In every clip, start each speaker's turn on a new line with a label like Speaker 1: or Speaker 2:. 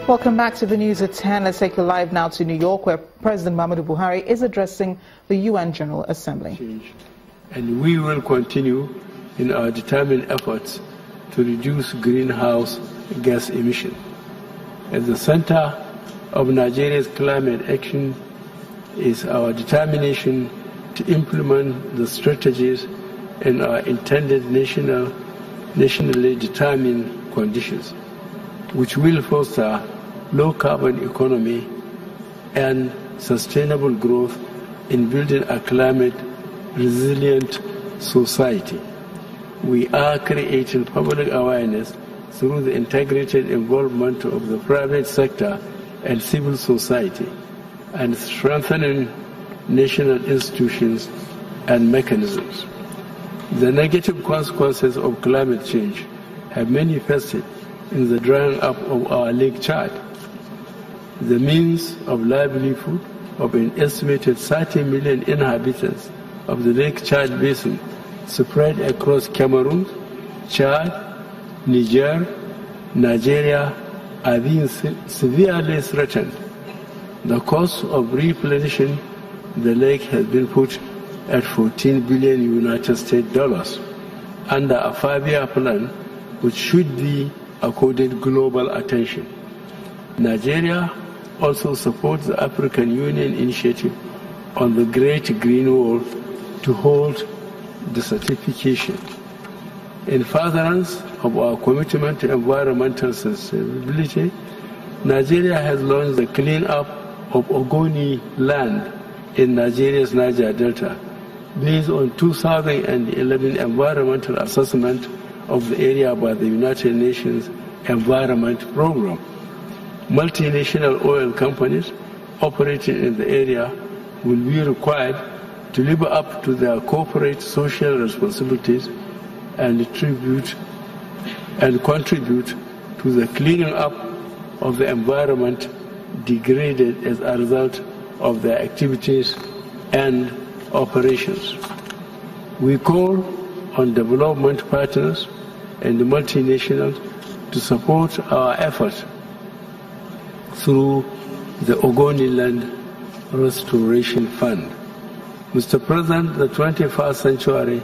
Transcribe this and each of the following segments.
Speaker 1: Welcome back to the news at 10. Let's take you live now to New York, where President Buhari is addressing the UN General Assembly.
Speaker 2: And we will continue in our determined efforts to reduce greenhouse gas emission. At the center of Nigeria's climate action is our determination to implement the strategies and our intended nationally determined conditions, which will foster low-carbon economy and sustainable growth in building a climate-resilient society. We are creating public awareness through the integrated involvement of the private sector and civil society, and strengthening national institutions and mechanisms. The negative consequences of climate change have manifested in the drying up of our Lake Chad. The means of livelihood of an estimated 30 million inhabitants of the Lake Chad Basin spread across Cameroon, Chad, Niger, Nigeria are being severely threatened. The cost of replenishing the lake has been put at $14 billion US under a 5-year plan which should be accorded global attention. Nigeria also supports the African Union initiative on the Great Green Wall to hold the certification. In furtherance of our commitment to environmental sustainability, Nigeria has launched the clean-up of Ogoni land in Nigeria's Niger Delta, based on 2011 environmental assessment of the area by the United Nations Environment Programme. Multinational oil companies operating in the area will be required to live up to their corporate social responsibilities and contribute to the cleaning up of the environment degraded as a result of their activities and operations. We call on development partners and the multinationals to support our efforts through the Ogoni Land Restoration Fund. Mr. President, the 21st century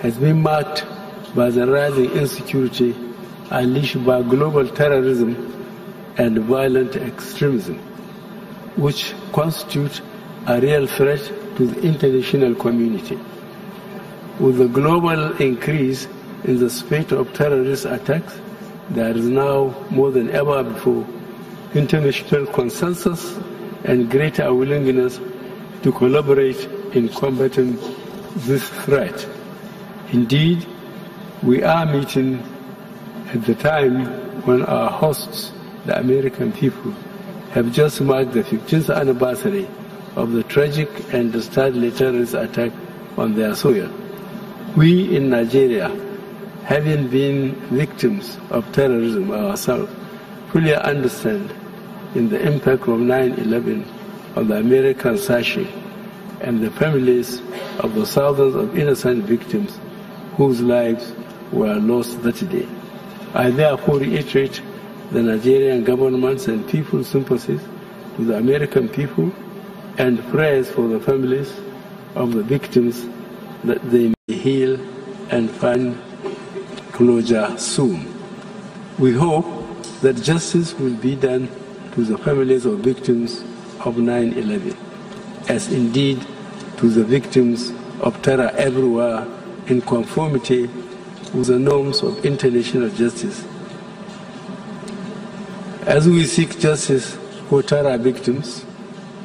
Speaker 2: has been marked by the rising insecurity unleashed by global terrorism and violent extremism, which constitute a real threat to the international community. With the global increase in the spate of terrorist attacks, there is now more than ever before international consensus and greater willingness to collaborate in combating this threat. Indeed, we are meeting at the time when our hosts, the American people, have just marked the 15th anniversary of the tragic and deadly terrorist attack on their soil. We in Nigeria, having been victims of terrorism ourselves, fully understand in the impact of 9/11 on the American psyche and the families of the thousands of innocent victims whose lives were lost that day. I therefore reiterate the Nigerian government's and people's sympathies to the American people and prayers for the families of the victims that they may heal and find closure soon. We hope that justice will be done to the families of victims of 9/11, as indeed to the victims of terror everywhere, in conformity with the norms of international justice. As we seek justice for terror victims,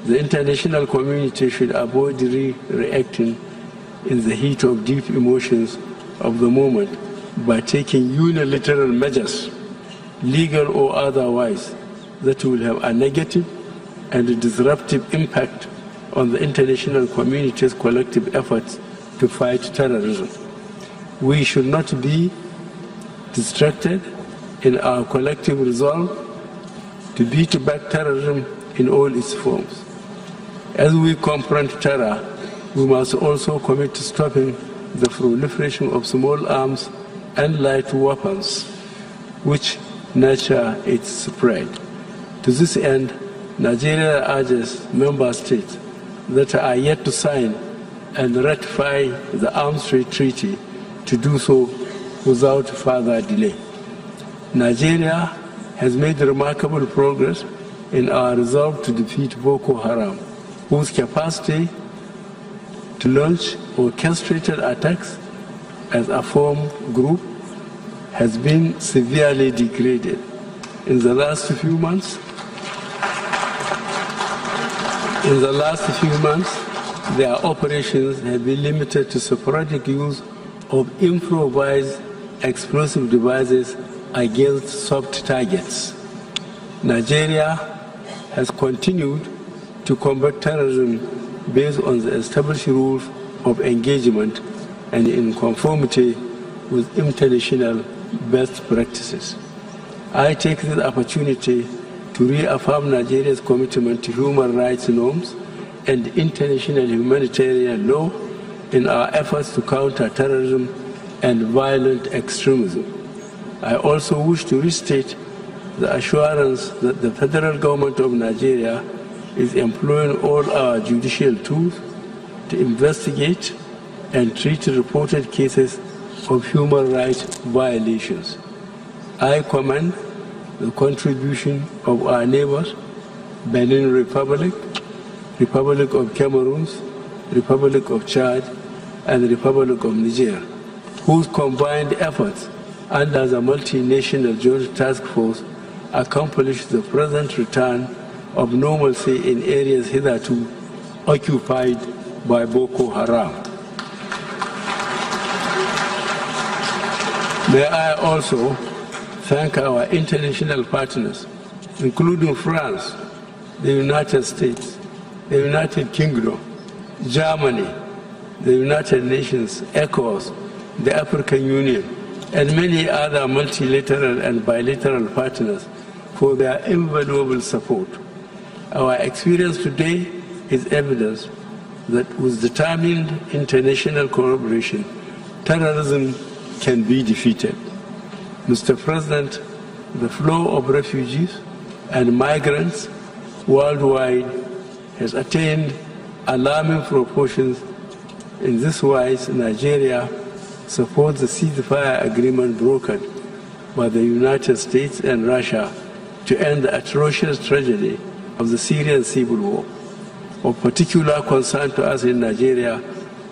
Speaker 2: the international community should avoid reacting in the heat of deep emotions of the moment by taking unilateral measures, legal or otherwise, that will have a negative and a disruptive impact on the international community's collective efforts to fight terrorism. We should not be distracted in our collective resolve to beat back terrorism in all its forms. As we confront terror, we must also commit to stopping the proliferation of small arms and light weapons, which nurture its spread. To this end, Nigeria urges member states that are yet to sign and ratify the Arms Trade Treaty to do so without further delay. Nigeria has made remarkable progress in our resolve to defeat Boko Haram, whose capacity to launch orchestrated attacks as a formed group has been severely degraded. In the last few months, their operations have been limited to sporadic use of improvised explosive devices against soft targets. Nigeria has continued to combat terrorism based on the established rules of engagement and in conformity with international best practices. I take this opportunity to reaffirm Nigeria's commitment to human rights norms and international humanitarian law in our efforts to counter terrorism and violent extremism. I also wish to restate the assurance that the federal government of Nigeria is employing all our judicial tools to investigate and treat reported cases of human rights violations. I commend the contribution of our neighbors, Benin Republic, Republic of Cameroon, Republic of Chad, and the Republic of Niger, whose combined efforts under the multinational Joint Task Force accomplished the present return of normalcy in areas hitherto occupied by Boko Haram. May I also thank our international partners, including France, the United States, the United Kingdom, Germany, the United Nations, ECOWAS, the African Union, and many other multilateral and bilateral partners for their invaluable support. Our experience today is evidence that with determined international collaboration, terrorism can be defeated. Mr. President, the flow of refugees and migrants worldwide has attained alarming proportions. In this wise, Nigeria supports the ceasefire agreement brokered by the United States and Russia to end the atrocious tragedy of the Syrian civil war. Of particular concern to us in Nigeria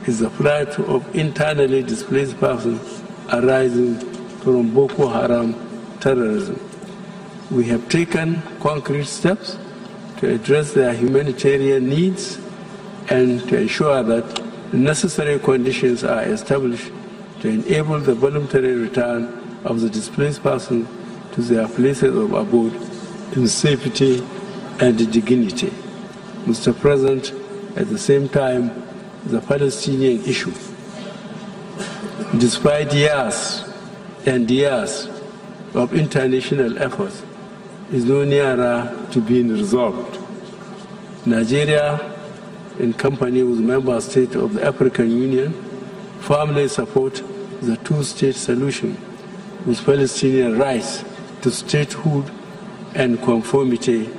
Speaker 2: is the plight of internally displaced persons arising from Boko Haram terrorism. We have taken concrete steps to address their humanitarian needs and to ensure that the necessary conditions are established to enable the voluntary return of the displaced persons to their places of abode in safety and dignity. Mr. President, at the same time, the Palestinian issue, despite years and years of international efforts, is no nearer to being resolved. Nigeria, in company with member states of the African Union, firmly support the two-state solution with Palestinian rights to statehood and conformity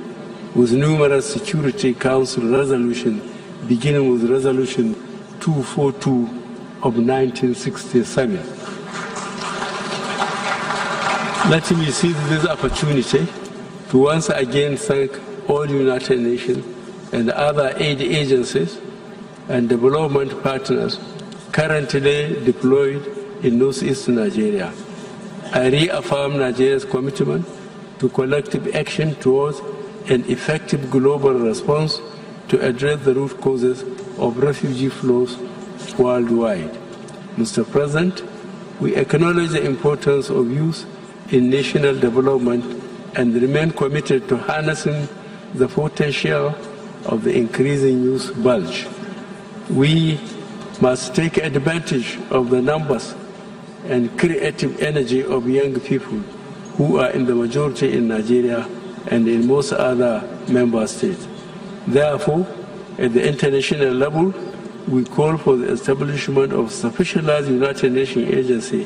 Speaker 2: with numerous Security Council resolutions, beginning with Resolution 242 of 1967. Let me seize this opportunity to once again thank all United Nations and other aid agencies and development partners currently deployed in northeast Nigeria. I reaffirm Nigeria's commitment to collective action towards an effective global response to address the root causes of refugee flows worldwide. Mr. President, we acknowledge the importance of youth in national development and remain committed to harnessing the potential of the increasing youth bulge. We must take advantage of the numbers and creative energy of young people who are in the majority in Nigeria and in most other member states. Therefore, at the international level, we call for the establishment of a specialized United Nations agency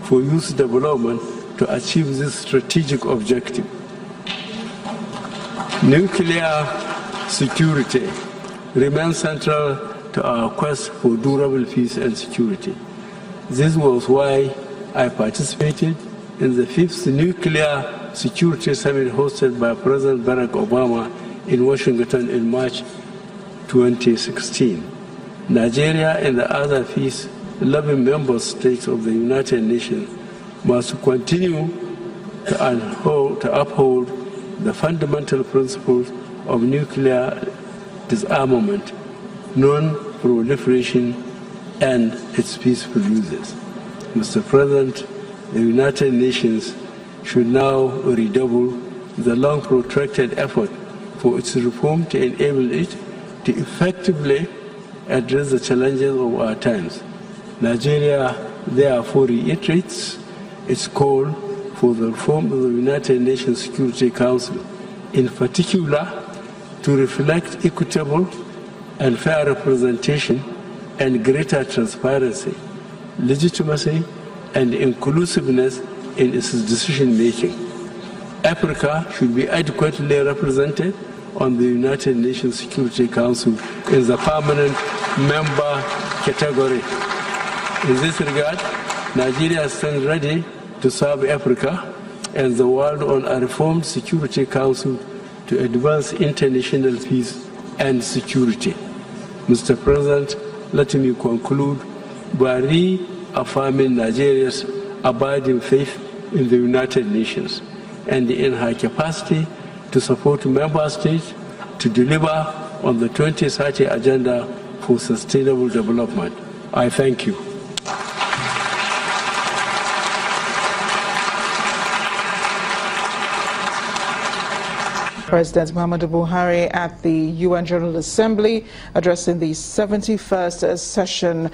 Speaker 2: for youth development to achieve this strategic objective. Nuclear security remains central to our quest for durable peace and security. This was why I participated in the 5th Nuclear Security Summit hosted by President Barack Obama in Washington in March 2016. Nigeria and the other peace-loving member states of the United Nations must continue to uphold the fundamental principles of nuclear disarmament, non-proliferation, and its peaceful uses. Mr. President, the United Nations should now redouble the long protracted effort for its reform to enable it to effectively address the challenges of our times. Nigeria therefore reiterates its call for the reform of the United Nations Security Council, in particular to reflect equitable and fair representation and greater transparency, legitimacy, and inclusiveness in its decision-making. Africa should be adequately represented on the United Nations Security Council in the permanent member category. In this regard, Nigeria stands ready to serve Africa and the world on a reformed Security Council to advance international peace and security. Mr. President, let me conclude by reaffirming Nigeria's abiding faith in the United Nations and in her capacity to support member states to deliver on the 2030 Agenda for Sustainable Development. I thank you.
Speaker 1: President Muhammadu Buhari at the UN General Assembly addressing the 71st session.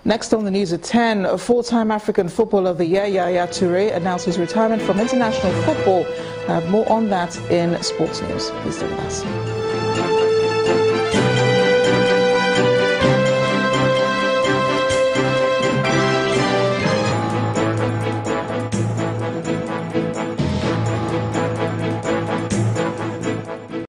Speaker 1: Next on the news at 10, a four-time African Footballer of the Year, Yaya Toure, announced his retirement from international football. More on that in sports news. Please stay with us.